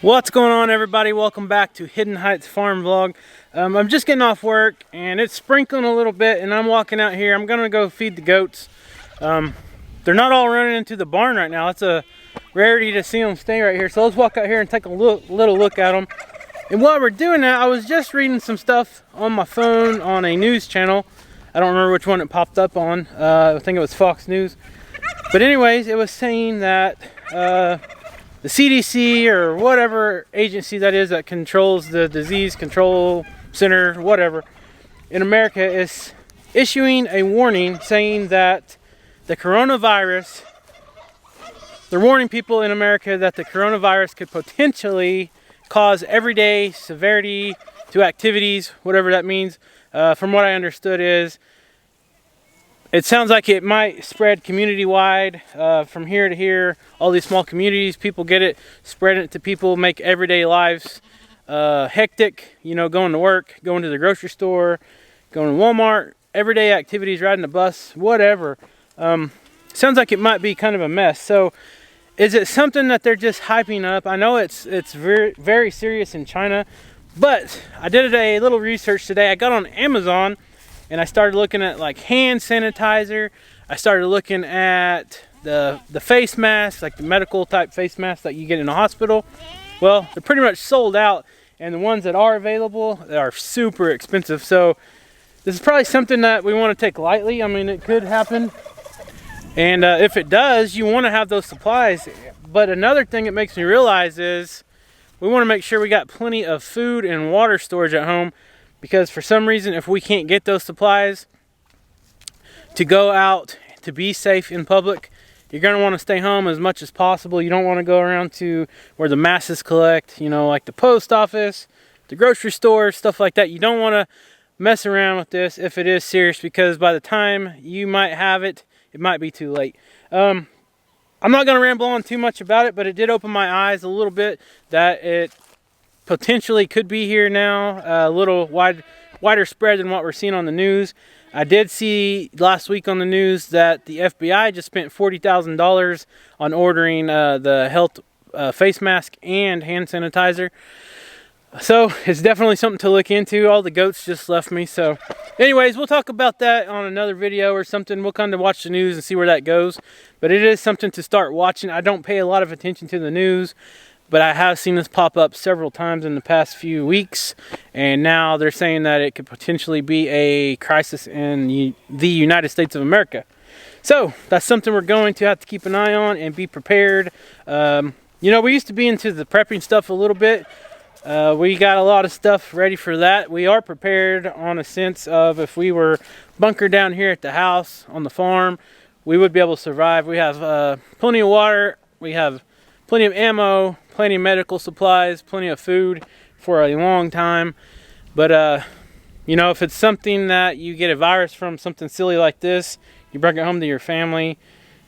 What's going on, everybody? Welcome back to Hiddenheightsfarm vlog. I'm just getting off work and it's sprinkling a little bit and I'm walking out here. I'm gonna go feed the goats. They're not all running into the barn right now. It's a rarity to see them stay right here. So let's walk out here and take a little look at them. And while we're doing that, I was just reading some stuff on my phone on a news channel. I don't remember which one it popped up on. I think it was Fox News. But anyways, it was saying that the CDC or whatever agency that is that controls the disease control center, whatever, in America is issuing a warning saying that the coronavirus, they're warning people in America that the coronavirus could potentially cause everyday severity to activities, whatever that means. From what I understood is, it sounds like it might spread community-wide, from here to here. All these small communities, people get it, spread it to people, make everyday lives hectic. You know, going to work, going to the grocery store, going to Walmart, everyday activities, riding the bus, whatever. Sounds like it might be kind of a mess. So, is it something that they're just hyping up? I know it's very, very serious in China, but I did a little research today. I got on Amazon and I started looking at like hand sanitizer. I started looking at the face masks, like the medical type face masks that you get in a hospital. Well, they're pretty much sold out, and the ones that are available, they are super expensive. So this is probably something that we want to take lightly. I mean, it could happen, and if it does, you want to have those supplies. But another thing it makes me realize is we want to make sure we got plenty of food and water storage at home. Because for some reason, if we can't get those supplies to go out to be safe in public, you're going to want to stay home as much as possible. You don't want to go around to where the masses collect, you know, like the post office, the grocery store, stuff like that. You don't want to mess around with this if it is serious, because by the time you might have it, it might be too late. I'm not going to ramble on too much about it, but it did open my eyes a little bit that it potentially could be here now, a little wider spread than what we're seeing on the news. I did see last week on the news that the FBI just spent $40,000 on ordering the health face mask and hand sanitizer. So it's definitely something to look into. All the goats just left me. So anyways, we'll talk about that on another video or something. We'll kind of watch the news and see where that goes. But it is something to start watching. I don't pay a lot of attention to the news, but I have seen this pop up several times in the past few weeks, and now they're saying that it could potentially be a crisis in the United States of America. So that's something we're going to have to keep an eye on and be prepared. You know, we used to be into the prepping stuff a little bit. We got a lot of stuff ready for that. We are prepared on a sense of if we were bunkered down here at the house on the farm, we would be able to survive. We have plenty of water. We have plenty of ammo, plenty of medical supplies, plenty of food for a long time. But, you know, if it's something that you get a virus from, something silly like this, you bring it home to your family,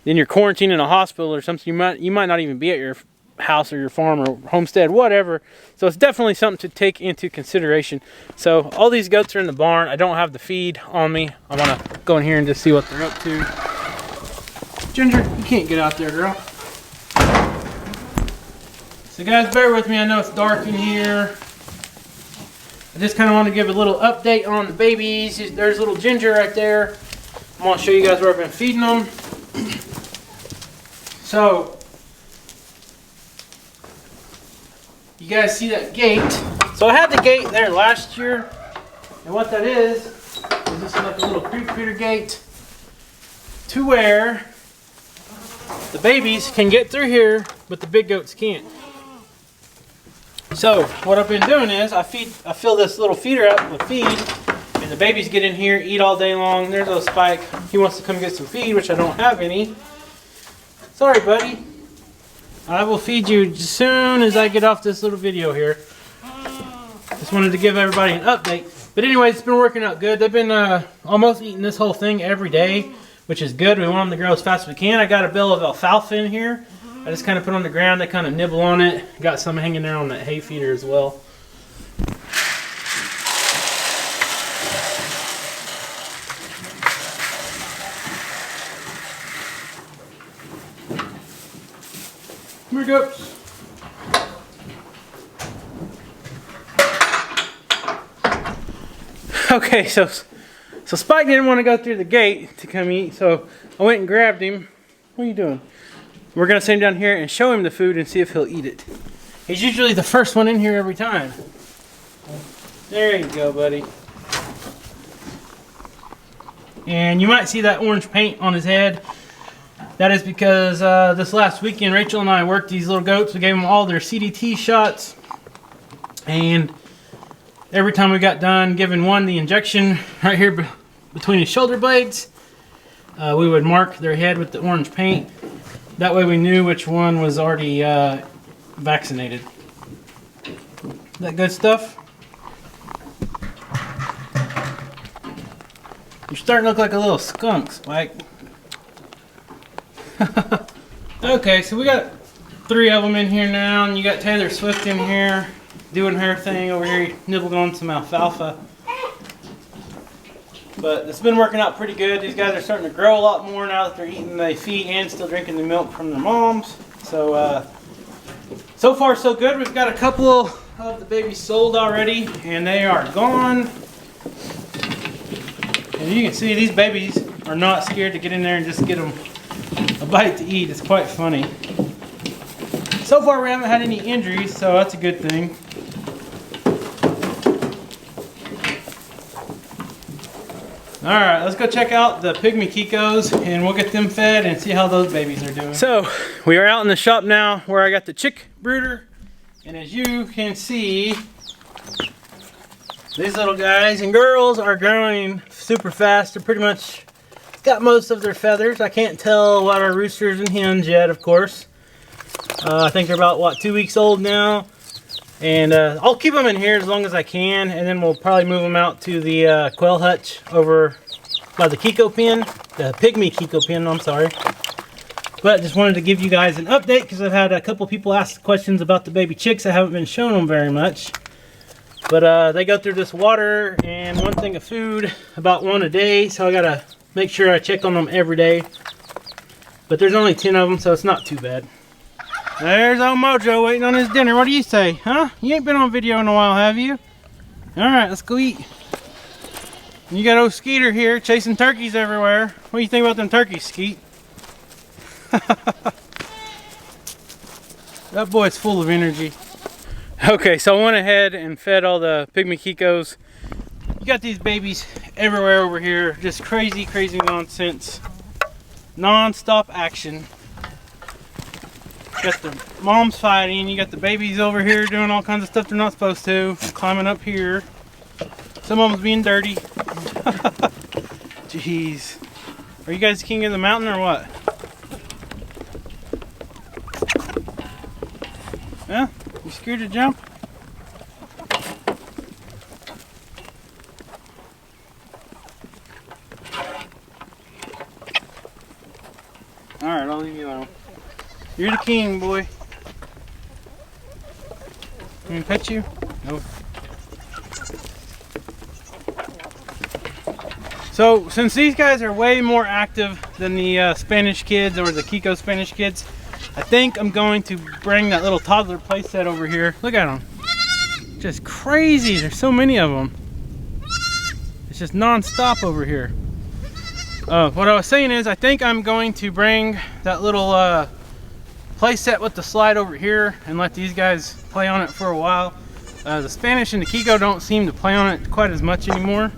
then you're quarantined in a hospital or something, you might not even be at your house or your farm or homestead, whatever. So it's definitely something to take into consideration. So all these goats are in the barn. I don't have the feed on me. I want to go in here and just see what they're up to. Ginger, you can't get out there, girl. So guys, bear with me. I know it's dark in here. I just kind of want to give a little update on the babies. There's little Ginger right there. I want to show you guys where I've been feeding them. So, you guys see that gate? So I had the gate there last year. And what that is this is like a little creep feeder gate to where the babies can get through here, but the big goats can't. So what I've been doing is I fill this little feeder up with feed, and the babies get in here, eat all day long. There's a Spike. He wants to come get some feed, which I don't have any. Sorry, buddy. I will feed you as soon as I get off this little video here. Just wanted to give everybody an update. But anyways, it's been working out good. They've been almost eating this whole thing every day, which is good. We want them to grow as fast as we can. I got a bale of alfalfa in here. I just kind of put on the ground, they kind of nibble on it. Got some hanging there on that hay feeder as well. Here we go. Okay, so Spike didn't want to go through the gate to come eat, so I went and grabbed him. What are you doing? We're gonna send him down here and show him the food and see if he'll eat it. He's usually the first one in here every time. There you go, buddy. And you might see that orange paint on his head. That is because this last weekend, Rachel and I worked these little goats. We gave them all their CDT shots. And every time we got done giving one the injection right here between his shoulder blades, we would mark their head with the orange paint. That way we knew which one was already vaccinated. That good stuff? You're starting to look like a little skunk, Spike. Okay, so we got 3 of them in here now, and you got Taylor Swift in here doing her thing over here, nibbling on some alfalfa. But it's been working out pretty good. These guys are starting to grow a lot more now that they're eating the feed and still drinking the milk from their moms. So, so far so good. We've got a couple of the babies sold already, and they are gone. And you can see these babies are not scared to get in there and just get them a bite to eat. It's quite funny. So far we haven't had any injuries, so that's a good thing. Alright, let's go check out the pygmy Kikos and we'll get them fed and see how those babies are doing. So, we are out in the shop now where I got the chick brooder. And as you can see, these little guys and girls are growing super fast. They're pretty much got most of their feathers. I can't tell what our roosters and hens yet, of course. I think they're about, what, 2 weeks old now. And I'll keep them in here as long as I can, and then we'll probably move them out to the quail hutch over by the Kiko pen, the pygmy Kiko pen, I'm sorry. But just wanted to give you guys an update because I've had a couple people ask questions about the baby chicks. I haven't been showing them very much. But they go through this water and one thing of food, about 1 a day, so I gotta make sure I check on them every day. But there's only 10 of them, so it's not too bad. There's old Mojo waiting on his dinner. What do you say, huh? You ain't been on video in a while, have you? Alright, let's go eat. You got old Skeeter here chasing turkeys everywhere. What do you think about them turkeys, Skeet? That boy's full of energy. Okay, so I went ahead and fed all the pygmy Kikos. You got these babies everywhere over here. Just crazy, crazy nonsense. Non-stop action. You got the moms fighting. You got the babies over here doing all kinds of stuff they're not supposed to. Climbing up here. Some of them's being dirty. Jeez. Are you guys king of the mountain or what? Yeah? You scared to jump? Alright, I'll leave you alone. You're the king, boy. Can we pet you? Nope. So, since these guys are way more active than the Spanish kids or the Kiko Spanish kids, I think I'm going to bring that little toddler play set over here. Look at them. Just crazy. There's so many of them. It's just non-stop over here. What I was saying is I think I'm going to bring that little play set with the slide over here and let these guys play on it for a while. The Spanish and the Kiko don't seem to play on it quite as much anymore.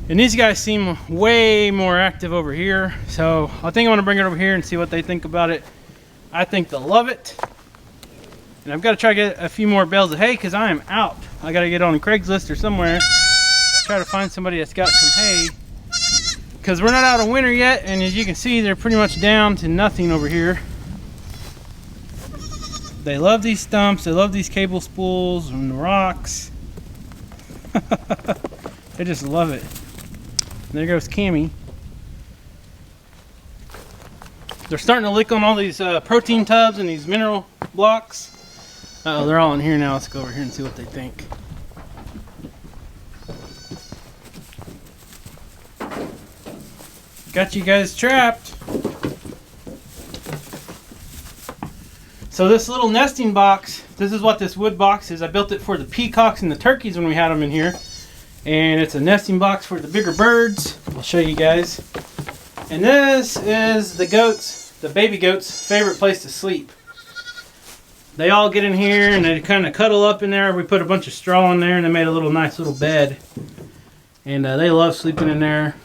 And these guys seem way more active over here. So I think I'm gonna bring it over here and see what they think about it. I think they'll love it. And I've got to try to get a few more bales of hay because I am out. I got to get on Craigslist or somewhere. Try to find somebody that's got some hay. Because we're not out of winter yet, and as you can see, they're pretty much down to nothing over here. They love these stumps, they love these cable spools and the rocks. They just love it. There goes Cammy. They're starting to lick on all these protein tubs and these mineral blocks. Uh-oh, they're all in here now. Let's go over here and see what they think. Got you guys trapped. So this little nesting box, this is what this wood box is. I built it for the peacocks and the turkeys when we had them in here. And it's a nesting box for the bigger birds. I'll show you guys. And this is the goats, the baby goats' favorite place to sleep. They all get in here and they kind of cuddle up in there. We put a bunch of straw in there and they made a little nice little bed. And they love sleeping in there.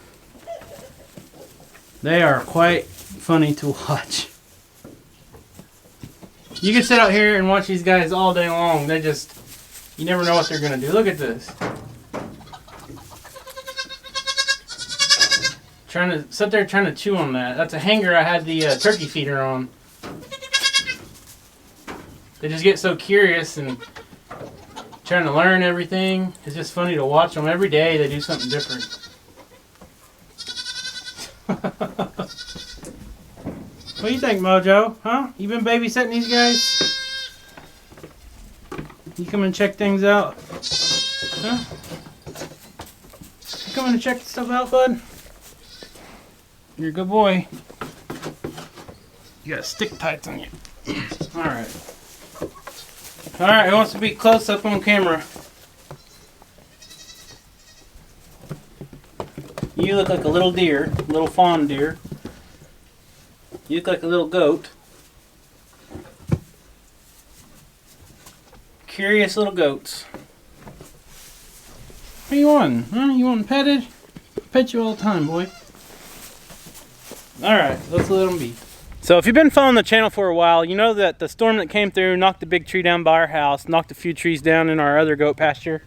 They are quite funny to watch. You can sit out here and watch these guys all day long. They just, you never know what they're going to do. Look at this. Trying to sit there trying to chew on that. That's a hanger I had the turkey feeder on. They just get so curious and trying to learn everything. It's just funny to watch them. Every day they do something different. What do you think, Mojo? Huh? You been babysitting these guys? You come and check things out? Huh? You coming to check stuff out, bud? You're a good boy. You got stick tights on you. Alright. Alright, who wants to be close up on camera? You look like a little deer, little fawn deer. You look like a little goat. Curious little goats. What you want? Huh? You want petted? Pet you all the time, boy. Alright, let's let them be. So if you've been following the channel for a while, you know that the storm that came through knocked a big tree down by our house, knocked a few trees down in our other goat pasture,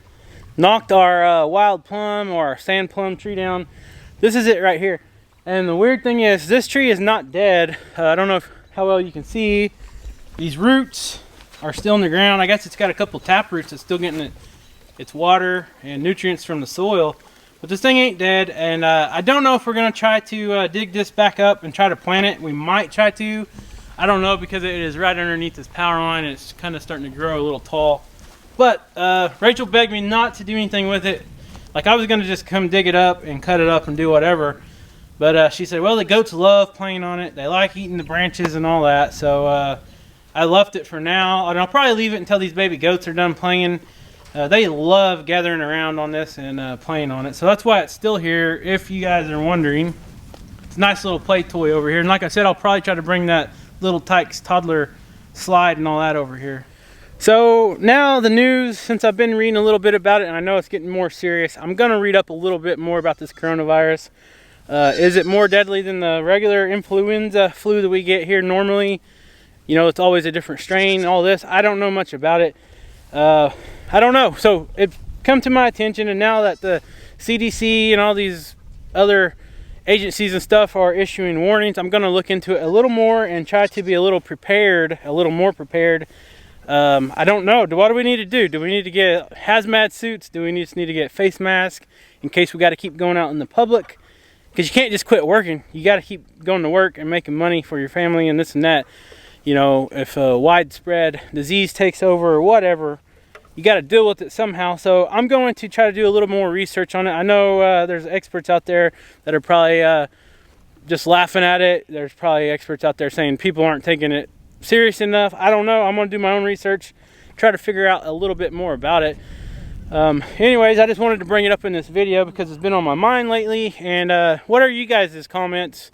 knocked our wild plum or our sand plum tree down. This is it right here. And the weird thing is, this tree is not dead. I don't know how well you can see. These roots are still in the ground. I guess it's got a couple tap roots that's still getting its water and nutrients from the soil. But this thing ain't dead. And I don't know if we're going to try to dig this back up and try to plant it. We might try to. I don't know, because it is right underneath this power line. And it's kind of starting to grow a little tall. But Rachel begged me not to do anything with it. Like, I was going to just come dig it up and cut it up and do whatever. But she said, well, the goats love playing on it. They like eating the branches and all that. So I left it for now. And I'll probably leave it until these baby goats are done playing. They love gathering around on this and playing on it. So that's why it's still here, if you guys are wondering. It's a nice little play toy over here. And like I said, I'll probably try to bring that little Tykes toddler slide and all that over here. So now the news, since I've been reading a little bit about it, and I know it's getting more serious, I'm going to read up a little bit more about this coronavirus. Is it more deadly than the regular influenza flu that we get here normally? You know, it's always a different strain, all this. I don't know much about it. I don't know. So it come to my attention, and now that the CDC and all these other agencies and stuff are issuing warnings, I'm going to look into it a little more and try to be a little prepared, a little more prepared. I don't know. What do we need to do? Do we need to get hazmat suits? Do we just need to get face masks in case we got to keep going out in the public? Because you can't just quit working. You got to keep going to work and making money for your family and this and that. You know, if a widespread disease takes over or whatever, you got to deal with it somehow. So I'm going to try to do a little more research on it. I know there's experts out there that are probably just laughing at it. There's probably experts out there saying people aren't taking it serious enough. I don't know. I'm going to do my own research, try to figure out a little bit more about it. Anyways, I just wanted to bring it up in this video because it's been on my mind lately. And what are you guys' comments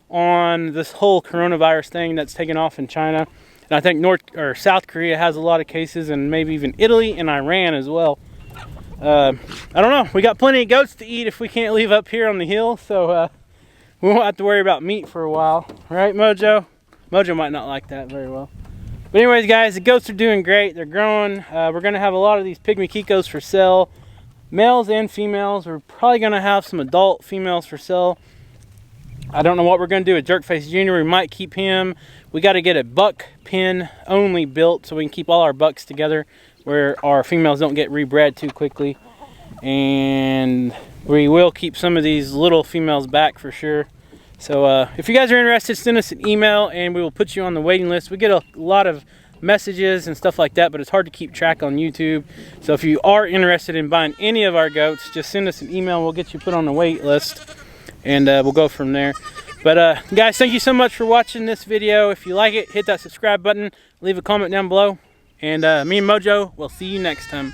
on this whole coronavirus thing that's taken off in China? And I think South Korea has a lot of cases, and maybe even Italy and Iran as well. I don't know. We got plenty of goats to eat if we can't leave up here on the hill, so we won't have to worry about meat for a while. Right, Mojo? Mojo might not like that very well. But anyways, guys, the goats are doing great. They're growing. We're going to have a lot of these pygmy kikos for sale. Males and females. We're probably going to have some adult females for sale. I don't know what we're going to do with Jerkface Jr. We might keep him. We got to get a buck pen only built so we can keep all our bucks together where our females don't get rebred too quickly. And we will keep some of these little females back for sure. So if you guys are interested, send us an email and we will put you on the waiting list. We get a lot of messages and stuff like that, but it's hard to keep track on YouTube. So if you are interested in buying any of our goats, just send us an email and we'll get you put on the wait list, and we'll go from there. But guys, thank you so much for watching this video. If you like it, hit that subscribe button, leave a comment down below, and me and Mojo will see you next time.